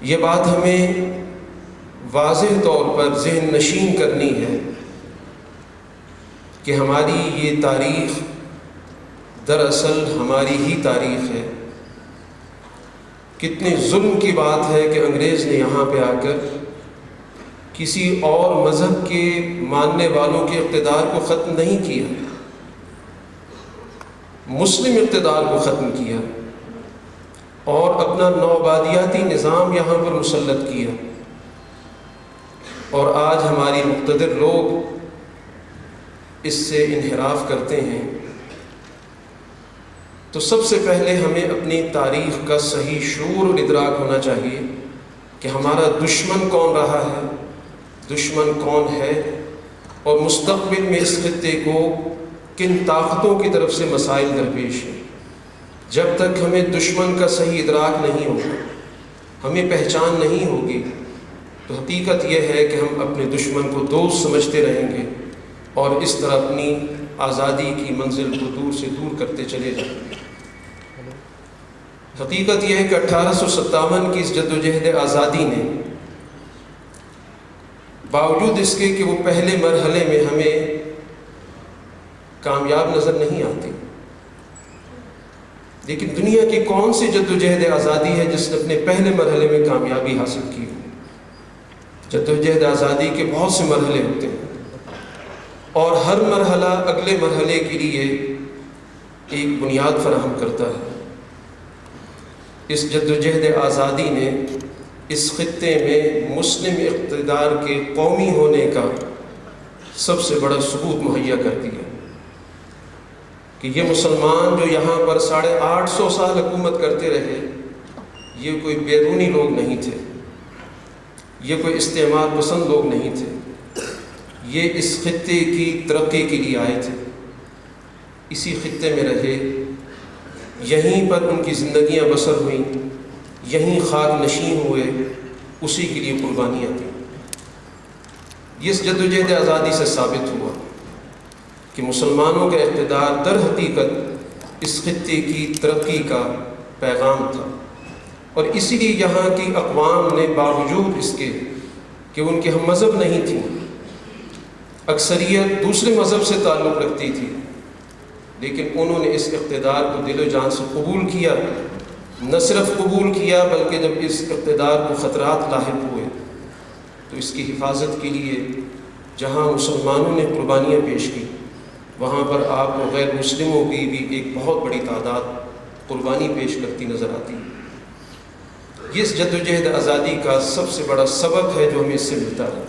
یہ بات ہمیں واضح طور پر ذہن نشین کرنی ہے کہ ہماری یہ تاریخ دراصل ہماری ہی تاریخ ہے۔ کتنے ظلم کی بات ہے کہ انگریز نے یہاں پہ آ کر کسی اور مذہب کے ماننے والوں کے اقتدار کو ختم نہیں کیا، مسلم اقتدار کو ختم کیا اور اپنا نوآبادیاتی نظام یہاں پر مسلط کیا۔ اور آج ہماری مقتدر لوگ اس سے انحراف کرتے ہیں۔ تو سب سے پہلے ہمیں اپنی تاریخ کا صحیح شعور اور ادراک ہونا چاہیے کہ ہمارا دشمن کون رہا ہے، دشمن کون ہے، اور مستقبل میں اس خطے کو کن طاقتوں کی طرف سے مسائل درپیش ہیں۔ جب تک ہمیں دشمن کا صحیح ادراک نہیں ہوگا، ہمیں پہچان نہیں ہوگی، تو حقیقت یہ ہے کہ ہم اپنے دشمن کو دوست سمجھتے رہیں گے اور اس طرح اپنی آزادی کی منزل کو دور سے دور کرتے چلے جائیں گے۔ حقیقت یہ ہے کہ 1857 کی اس جدوجہد آزادی نے باوجود اس کے کہ وہ پہلے مرحلے میں ہمیں کامیاب نظر نہیں آتی، لیکن دنیا کی کون سی جدوجہد آزادی ہے جس نے اپنے پہلے مرحلے میں کامیابی حاصل کی ہو؟ جدوجہد آزادی کے بہت سے مرحلے ہوتے ہیں اور ہر مرحلہ اگلے مرحلے کے لیے ایک بنیاد فراہم کرتا ہے۔ اس جدوجہد آزادی نے اس خطے میں مسلم اقتدار کے قومی ہونے کا سب سے بڑا ثبوت مہیا کر دیا کہ یہ مسلمان جو یہاں پر 850 سال حکومت کرتے رہے، یہ کوئی بیرونی لوگ نہیں تھے، یہ کوئی استعمار پسند لوگ نہیں تھے، یہ اس خطے کی ترقی کے لیے آئے تھے، اسی خطے میں رہے، یہیں پر ان کی زندگیاں بسر ہوئیں، یہیں خاک نشین ہوئے، اسی کے لیے قربانیاں دیں۔ یہ اس جدوجہد آزادی سے ثابت ہوا کہ مسلمانوں کا اقتدار در حقیقت اس خطے کی ترقی کا پیغام تھا، اور اسی لیے یہاں کی اقوام نے باوجود اس کے کہ ان کے ہم مذہب نہیں تھیں، اکثریت دوسرے مذہب سے تعلق رکھتی تھی، لیکن انہوں نے اس اقتدار کو دل و جان سے قبول کیا۔ نہ صرف قبول کیا بلکہ جب اس اقتدار کو خطرات لاحق ہوئے تو اس کی حفاظت کے لیے جہاں مسلمانوں نے قربانیاں پیش کی، وہاں پر آپ کو غیر مسلموں کی بھی ایک بہت بڑی تعداد قربانی پیش کرتی نظر آتی ہے۔ یہ اس جدوجہد آزادی کا سب سے بڑا سبق ہے جو ہمیں اس سے ملتا ہے۔